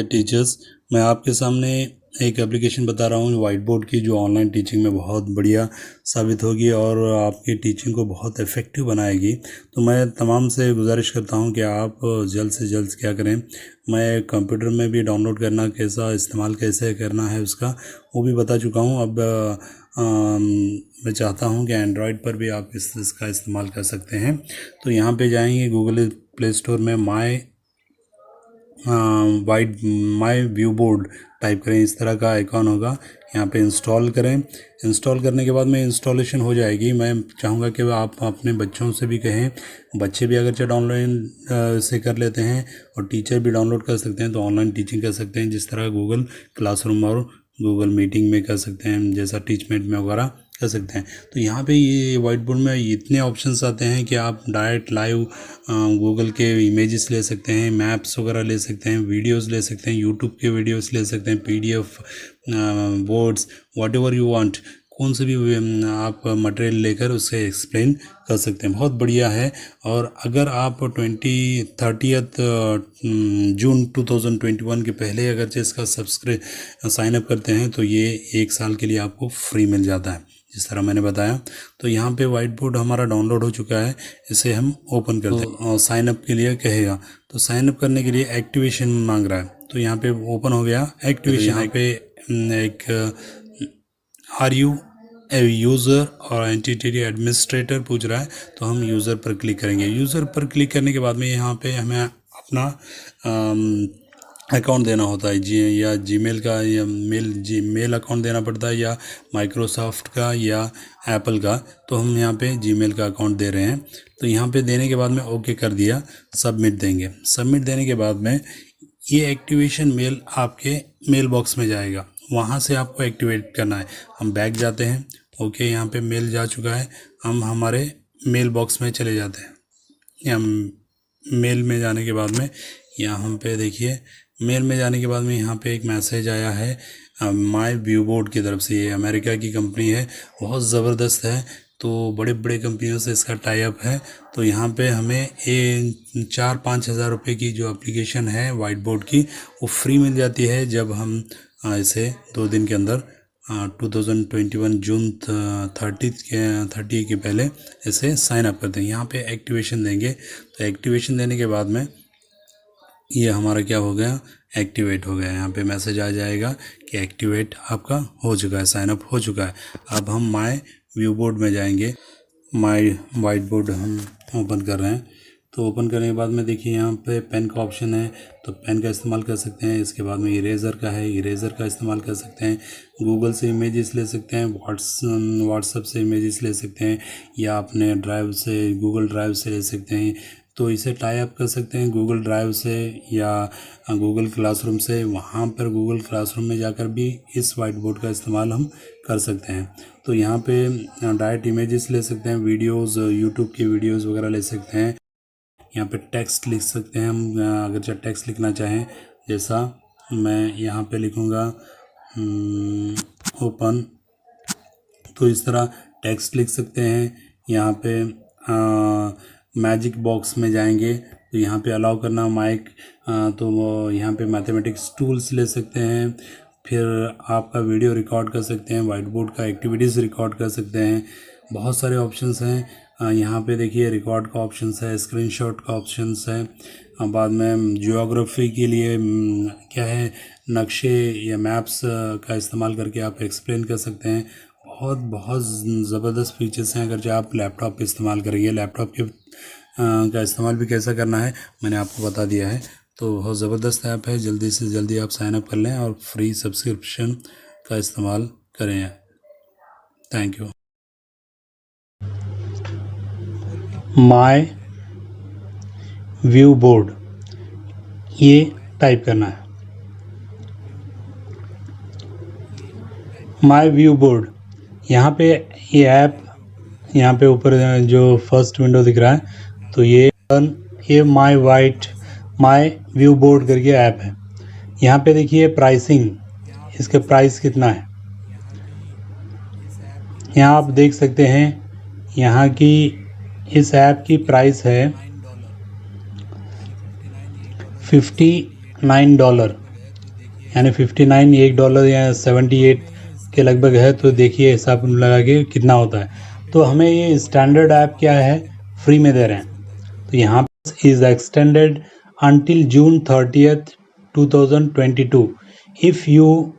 Teachers, मैं आपके सामने एक एप्लीकेशन बता रहा हूँ वाइट बोर्ड की, जो ऑनलाइन टीचिंग में बहुत बढ़िया साबित होगी और आपकी टीचिंग को बहुत इफ़ेक्टिव बनाएगी। तो मैं तमाम से गुजारिश करता हूँ कि आप जल्द से जल्द क्या करें। मैं कंप्यूटर में भी डाउनलोड करना कैसा इस्तेमाल कैसे करना है उसका वो भी बता चुका हूँ। अब मैं चाहता हूँ कि एंड्रॉयड पर भी आप इसका इस्तेमाल कर सकते हैं। तो यहाँ पे जाएंगे गूगल प्ले स्टोर में माई व्यू बोर्ड टाइप करें, इस तरह का आइकॉन होगा, यहाँ पे इंस्टॉल करें। इंस्टॉल करने के बाद में इंस्टॉलेशन हो जाएगी। मैं चाहूँगा कि आप अपने बच्चों से भी कहें, बच्चे भी अगर ऑनलाइन से कर लेते हैं और टीचर भी डाउनलोड कर सकते हैं तो ऑनलाइन टीचिंग कर सकते हैं, जिस तरह गूगल क्लासरूम और गूगल मीटिंग में कर सकते हैं, जैसा टीचमेंट में वगैरह कर सकते हैं। तो यहाँ पे ये वाइट बोर्ड में इतने ऑप्शंस आते हैं कि आप डायरेक्ट लाइव गूगल के इमेजेस ले सकते हैं, मैप्स वगैरह ले सकते हैं, वीडियोस ले सकते हैं, यूट्यूब के वीडियोस ले सकते हैं, PDF, words, what ever you want, कौन से भी आप मटेरियल लेकर उसे एक्सप्लेन कर सकते हैं। बहुत बढ़िया है। और अगर आप 30 जून 2021 के पहले अगर इसका साइन अप करते हैं तो ये 1 साल के लिए आपको फ्री मिल जाता है, जिस तरह मैंने बताया। तो यहाँ पे वाइट बोर्ड हमारा डाउनलोड हो चुका है, इसे हम ओपन करते हैं और साइन अप के लिए कहेगा। तो साइन अप करने के लिए एक्टिवेशन मांग रहा है, तो यहाँ पे ओपन हो गया एक्टिवेशन। यहाँ पे एक आर यू ए यूज़र और एंटिटी एडमिनिस्ट्रेटर पूछ रहा है, तो हम यूज़र पर क्लिक करेंगे। यूज़र पर क्लिक करने के बाद में यहाँ पे हमें अपना अकाउंट देना होता है, या जीमेल का या मेल अकाउंट देना पड़ता है, या माइक्रोसॉफ्ट का या एप्पल का। तो हम यहाँ पे जीमेल का अकाउंट दे रहे हैं। तो यहाँ पे देने के बाद में ओके कर दिया, सबमिट देंगे। सबमिट देने के बाद में ये एक्टिवेशन मेल आपके मेल बॉक्स में जाएगा, वहाँ से आपको एक्टिवेट करना है। हम बैक जाते हैं, ओके यहाँ पे मेल जा चुका है, हम हमारे मेल बॉक्स में चले जाते हैं। या मेल में जाने के बाद में यहाँ पे देखिए, मेल में जाने के बाद में यहाँ पे एक मैसेज आया है माई व्यू बोर्ड की तरफ से। ये अमेरिका की कंपनी है, बहुत ज़बरदस्त है। तो बड़े बड़े कंपनियों से इसका टाई अप है। तो यहाँ पे हमें 4-5 हज़ार रुपये की जो एप्लीकेशन है वाइट बोर्ड की, वो फ्री मिल जाती है जब हम इसे 2 दिन के अंदर 2021 जून 30 के पहले इसे साइन अप करते हैं। यहाँ पे एक्टिवेशन देंगे। तो एक्टिवेशन देने के बाद में ये हमारा क्या हो गया, एक्टिवेट हो गया। यहाँ पे मैसेज आ जाएगा कि एक्टिवेट आपका हो चुका है, साइन अप हो चुका है। अब हम माई व्यू बोर्ड में जाएंगे। माई वाइट बोर्ड हम ओपन कर रहे हैं। तो ओपन करने के बाद में देखिए यहाँ पे पेन का ऑप्शन है, तो पेन का इस्तेमाल कर सकते हैं। इसके बाद में इरेज़र का है, इरेज़र का इस्तेमाल कर सकते हैं। गूगल से इमेजेस ले सकते हैं, व्हाट्सएप से इमेजेस ले सकते हैं, या अपने ड्राइव से, गूगल ड्राइव से ले सकते हैं। तो इसे टाई अप कर सकते हैं गूगल ड्राइव से या गूगल क्लासरूम से। वहाँ पर गूगल क्लासरूम में जाकर भी इस वाइट बोर्ड का इस्तेमाल हम कर सकते हैं। तो यहाँ पे डायरेक्ट इमेजेस ले सकते हैं, वीडियोस, यूट्यूब की वीडियोस वगैरह ले सकते हैं। यहाँ पे टेक्स्ट लिख सकते हैं हम, अगर टेक्स्ट लिखना चाहें, जैसा मैं यहाँ पे लिखूँगा ओपन, तो इस तरह टेक्स्ट लिख सकते हैं। यहाँ पे मैजिक बॉक्स में जाएंगे तो यहाँ पे अलाउ करना माइक, तो यहाँ पे मैथमेटिक्स टूल्स ले सकते हैं। फिर आपका वीडियो रिकॉर्ड कर सकते हैं, वाइट बोर्ड का एक्टिविटीज़ रिकॉर्ड कर सकते हैं। बहुत सारे ऑप्शंस हैं। यहाँ पे देखिए रिकॉर्ड का ऑप्शंस है, स्क्रीनशॉट का ऑप्शंस है। बाद में जियोग्राफी के लिए क्या है, नक्शे या मैप्स का इस्तेमाल करके आप एक्सप्लेन कर सकते हैं। बहुत बहुत ज़बरदस्त फीचर्स हैं। अगर जो आप लैपटॉप इस्तेमाल करेंगे, लैपटॉप के का इस्तेमाल भी कैसा करना है मैंने आपको बता दिया है। तो बहुत ज़बरदस्त ऐप है, जल्दी से जल्दी आप साइन अप कर लें और फ्री सब्सक्रिप्शन का इस्तेमाल करें। Thank you. My view board ये टाइप करना है, माई व्यू बोर्ड। यहाँ पे ये ऐप, यहाँ पे ऊपर जो फर्स्ट विंडो दिख रहा है, तो ये माई व्यू बोर्ड करके ऐप है। यहाँ पे देखिए प्राइसिंग, इसके प्राइस कितना है यहाँ आप देख सकते हैं। यहाँ की इस ऐप की प्राइस है $59। यानी 59 $1 या 78 के लगभग है। तो देखिए हिसाब लगा के कितना होता है। तो हमें ये स्टैंडर्ड ऐप क्या है, फ्री में दे रहे हैं। तो यहाँ पे is extended until June 30th 2022 if you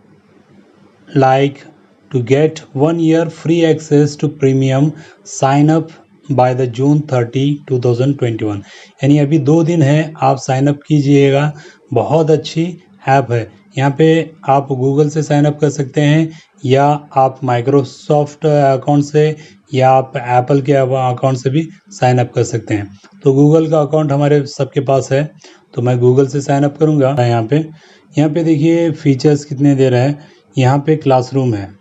like to get 1 year free access to premium sign up by the June 30 2021। यानी अभी 2 दिन है, आप साइन अप कीजिएगा। बहुत अच्छी ऐप है। यहाँ पे आप गूगल से साइन अप कर सकते हैं, या आप माइक्रोसॉफ्ट अकाउंट से, या आप एप्पल के अकाउंट से भी साइन अप कर सकते हैं। तो गूगल का अकाउंट हमारे सबके पास है, तो मैं गूगल से साइन अप करूँगा। यहाँ पे देखिए फीचर्स कितने दे रहा है। यहाँ पे क्लासरूम है।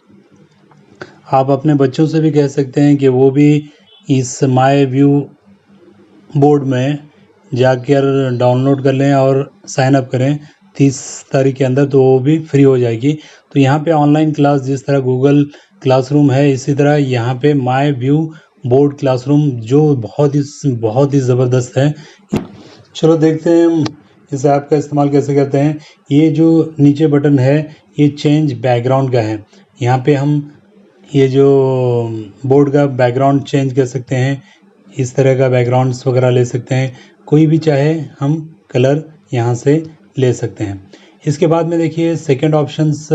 आप अपने बच्चों से भी कह सकते हैं कि वो भी इस माय व्यू बोर्ड में जाकर डाउनलोड कर लें और साइन अप करें 30 तारीख के अंदर, तो वो भी फ्री हो जाएगी। तो यहाँ पे ऑनलाइन क्लास जिस तरह गूगल क्लासरूम है, इसी तरह यहाँ पे माय व्यू बोर्ड क्लासरूम जो बहुत ही ज़बरदस्त है। चलो देखते हैं इस ऐप का इस्तेमाल कैसे करते हैं। ये जो नीचे बटन है ये चेंज बैकग्राउंड का है। यहाँ पे हम ये जो बोर्ड का बैकग्राउंड चेंज कर सकते हैं। इस तरह का बैकग्राउंड्स वगैरह ले सकते हैं, कोई भी चाहे हम कलर यहाँ से ले सकते हैं। इसके बाद में देखिए सेकंड ऑप्शंस,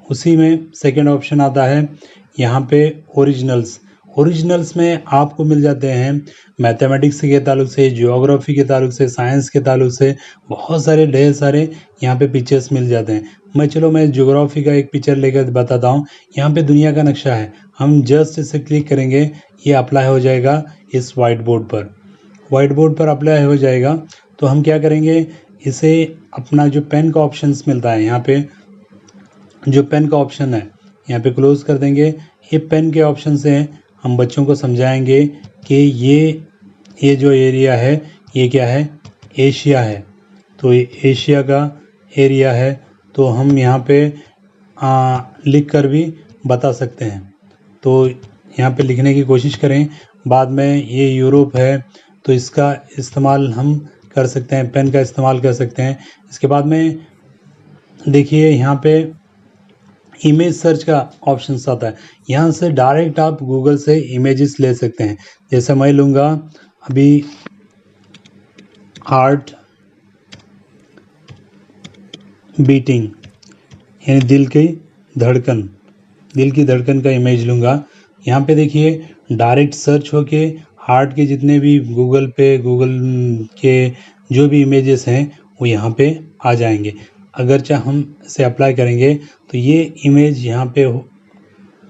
उसी में सेकंड ऑप्शन आता है यहाँ पे ओरिजिनल्स में आपको मिल जाते हैं मैथमेटिक्स के ताल्लुक से, ज्योग्राफी के ताल्लुक से, साइंस के ताल्लुक से बहुत सारे ढेर सारे यहाँ पे पिक्चर्स मिल जाते हैं। मैं ज्योग्राफी का एक पिक्चर लेकर बताता हूँ। यहाँ पे दुनिया का नक्शा है, हम जस्ट इसे क्लिक करेंगे, ये अप्लाई हो जाएगा इस वाइट बोर्ड पर अप्लाई हो जाएगा। तो हम क्या करेंगे, इसे अपना जो पेन का ऑप्शंस मिलता है, यहाँ पे जो पेन का ऑप्शन है यहाँ पे क्लोज कर देंगे। ये पेन के ऑप्शन से हम बच्चों को समझाएंगे कि ये जो एरिया है ये क्या है, एशिया है। तो ये एशिया का एरिया है, तो हम यहाँ पे लिख कर भी बता सकते हैं। तो यहाँ पे लिखने की कोशिश करें। बाद में ये यूरोप है, तो इसका इस्तेमाल हम कर सकते हैं, पेन का इस्तेमाल कर सकते हैं। इसके बाद में देखिए यहाँ पे इमेज सर्च का ऑप्शन आता है। यहाँ से डायरेक्ट आप गूगल से इमेजेस ले सकते हैं। जैसे मैं लूँगा अभी हार्ट बीटिंग, यानी दिल की धड़कन का इमेज लूँगा। यहाँ पे देखिए डायरेक्ट सर्च होके हार्ट के जितने भी गूगल के जो भी इमेजेस हैं वो यहाँ पे आ जाएंगे। अगर चाहे हम इसे अप्लाई करेंगे तो ये इमेज यहाँ पे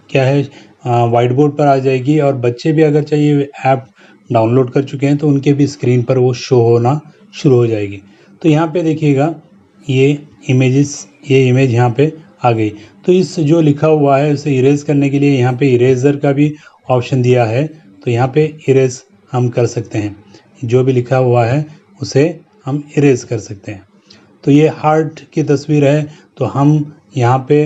क्या है वाइट बोर्ड पर आ जाएगी, और बच्चे भी अगर चाहिए ऐप डाउनलोड कर चुके हैं तो उनके भी स्क्रीन पर वो शो होना शुरू हो जाएगी। तो यहाँ पे देखिएगा ये इमेज यहाँ पे आ गई। तो इस जो लिखा हुआ है उसे इरेज करने के लिए यहाँ पे इरेजर का भी ऑप्शन दिया है। तो यहाँ पे इरेज हम कर सकते हैं, जो भी लिखा हुआ है उसे हम इरेज कर सकते हैं। तो ये हार्ट की तस्वीर है, तो हम यहाँ पे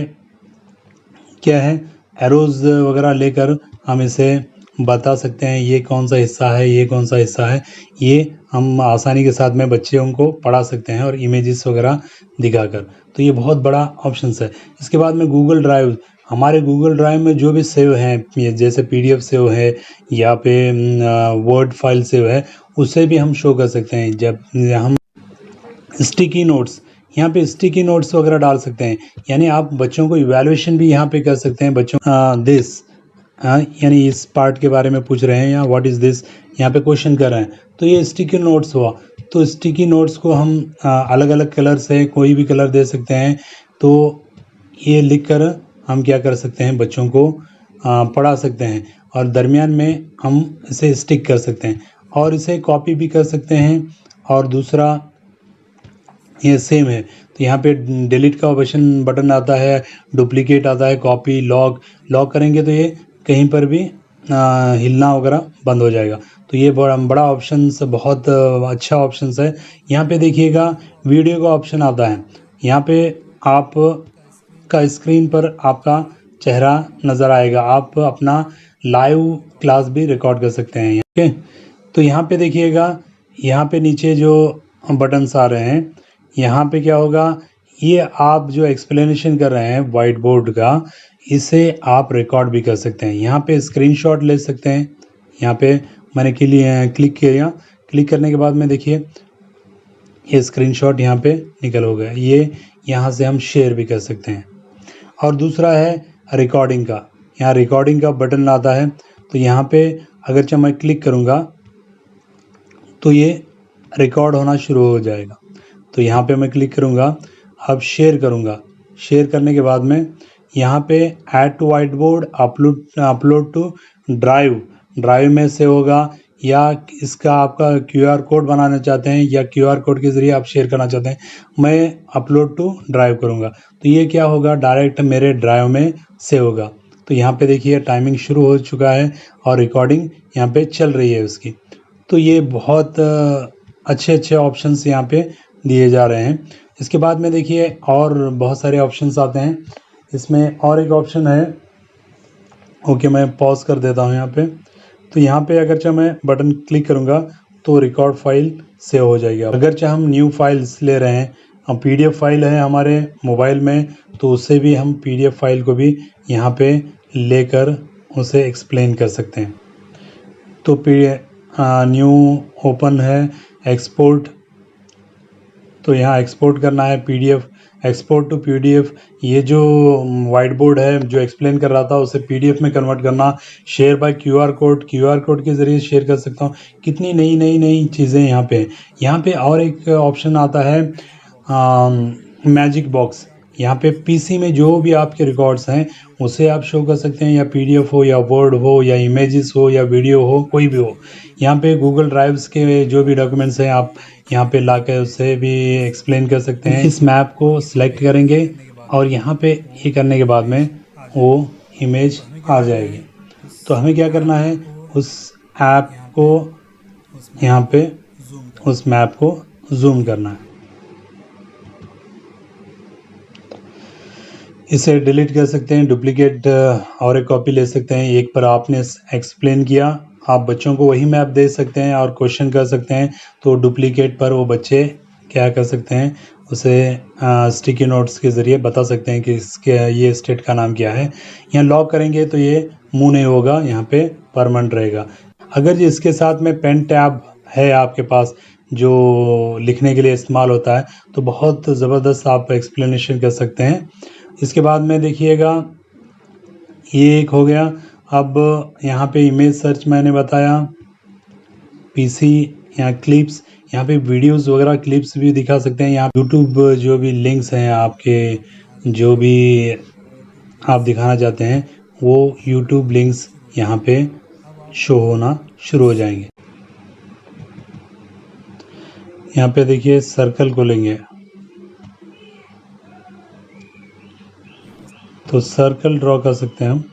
क्या है एरोज वगैरह लेकर हम इसे बता सकते हैं ये कौन सा हिस्सा है, ये कौन सा हिस्सा है। ये हम आसानी के साथ में बच्चों को पढ़ा सकते हैं और इमेजेस वगैरह दिखाकर। तो ये बहुत बड़ा ऑप्शन है। इसके बाद में गूगल ड्राइव, हमारे गूगल ड्राइव में जो भी सेव हैं, जैसे PDF सेव है या पे वर्ड फाइल सेव है, उसे भी हम शो कर सकते हैं। जब हम स्टिकी नोट्स, यहाँ पे स्टिकी नोट्स वगैरह डाल सकते हैं, यानी आप बच्चों को इवैल्यूएशन भी यहाँ पे कर सकते हैं। बच्चों दिस यानी इस पार्ट के बारे में पूछ रहे हैं, या व्हाट इज़ दिस यहाँ पे क्वेश्चन कर रहे हैं, तो ये स्टिकी नोट्स हुआ। तो स्टिकी नोट्स को हम अलग अलग कलर से कोई भी कलर दे सकते हैं। तो ये लिख कर हम क्या कर सकते हैं, बच्चों को पढ़ा सकते हैं, और दरमियान में हम इसे स्टिक कर सकते हैं और इसे कॉपी भी कर सकते हैं। और दूसरा ये सेम है, तो यहाँ पे डिलीट का बटन आता है, डुप्लीकेट आता है, कॉपी, लॉक करेंगे तो ये कहीं पर भी हिलना वगैरह बंद हो जाएगा। तो ये बड़ा ऑप्शन, बहुत अच्छा ऑप्शन है। यहाँ पे देखिएगा वीडियो का ऑप्शन आता है। यहाँ पे आप का स्क्रीन पर आपका चेहरा नज़र आएगा, आप अपना लाइव क्लास भी रिकॉर्ड कर सकते हैं। ओके, तो यहाँ पे देखिएगा, यहाँ पे नीचे जो बटन्स आ रहे हैं, यहाँ पे क्या होगा, ये आप जो एक्सप्लेनेशन कर रहे हैं वाइट बोर्ड का, इसे आप रिकॉर्ड भी कर सकते हैं। यहाँ पे स्क्रीनशॉट ले सकते हैं। यहाँ पे मैंने क्लिक किया। क्लिक करने के बाद में देखिए ये स्क्रीनशॉट यहाँ पे निकल हो गया। ये यहाँ से हम शेयर भी कर सकते हैं। और दूसरा है रिकॉर्डिंग का। यहाँ रिकॉर्डिंग का बटन आता है, तो यहाँ पे अगर जब मैं क्लिक करूँगा तो ये रिकॉर्ड होना शुरू हो जाएगा। तो यहाँ पे मैं क्लिक करूँगा, अब शेयर करूँगा। शेयर करने के बाद में यहाँ पे add to whiteboard, upload to drive में से होगा, या इसका आपका QR कोड बनाना चाहते हैं या QR कोड के ज़रिए आप शेयर करना चाहते हैं। मैं अपलोड टू ड्राइव करूँगा, तो ये क्या होगा, डायरेक्ट मेरे ड्राइव में सेव होगा। तो यहाँ पे देखिए टाइमिंग शुरू हो चुका है और रिकॉर्डिंग यहाँ पे चल रही है उसकी। तो ये बहुत अच्छे ऑप्शंस यहाँ पे दिए जा रहे हैं। इसके बाद में देखिए और बहुत सारे ऑप्शंस आते हैं। इसमें और एक ऑप्शन है, ओके मैं पॉज कर देता हूँ यहाँ पे। तो यहाँ पे अगर चाहे मैं बटन क्लिक करूँगा तो रिकॉर्ड फाइल सेव हो जाएगी। अगर चाहे हम न्यू फाइल्स ले रहे हैं, हम PDF फाइल है हमारे मोबाइल में, तो उससे भी हम PDF फाइल को भी यहाँ पे लेकर उसे एक्सप्लेन कर सकते हैं। तो न्यू ओपन है एक्सपोर्ट, तो यहाँ एक्सपोर्ट करना है PDF, एक्सपोर्ट टू PDF। ये जो वाइट बोर्ड है जो एक्सप्लेन कर रहा था उसे PDF में कन्वर्ट करना, शेयर बाय QR कोड के ज़रिए शेयर कर सकता हूँ। कितनी नई चीज़ें यहाँ पे। यहाँ पे और एक ऑप्शन आता है मैजिक बॉक्स। यहाँ पे PC में जो भी आपके रिकॉर्ड्स हैं उसे आप शो कर सकते हैं, या PDF हो या वर्ड हो या इमेजेस हो या वीडियो हो, कोई भी हो। यहाँ पे गूगल ड्राइव्स के जो भी डॉक्यूमेंट्स हैं आप यहाँ पे लाकर उससे भी एक्सप्लेन कर सकते हैं। इस मैप को सिलेक्ट करेंगे और यहाँ पे ये करने के बाद में वो इमेज आ जाएगी। तो हमें क्या करना है, उस ऐप को यहाँ पे उस मैप को जूम करना है। इसे डिलीट कर सकते हैं, डुप्लीकेट और एक कॉपी ले सकते हैं। एक पर आपने एक्सप्लेन किया, आप बच्चों को वही मैप दे सकते हैं और क्वेश्चन कर सकते हैं। तो डुप्लीकेट पर वो बच्चे क्या कर सकते हैं, उसे स्टिकी नोट्स के ज़रिए बता सकते हैं कि इसके ये स्टेट का नाम क्या है। यहाँ लॉक करेंगे तो ये मूव नहीं होगा, यहाँ पे परमानेंट रहेगा। अगर इसके साथ में पेन टैब है आपके पास जो लिखने के लिए इस्तेमाल होता है, तो बहुत ज़बरदस्त आप एक्सप्लेनेशन कर सकते हैं। इसके बाद में देखिएगा ये एक हो गया। अब यहाँ पे इमेज सर्च मैंने बताया, PC, यहाँ क्लिप्स, यहाँ पे वीडियोस वगैरह क्लिप्स भी दिखा सकते हैं। यहाँ YouTube जो भी लिंक्स हैं आपके, जो भी आप दिखाना चाहते हैं वो YouTube लिंक्स यहाँ पे शो होना शुरू हो जाएंगे। यहाँ पे देखिए सर्कल को लेंगे तो सर्कल ड्रॉ कर सकते हैं हम।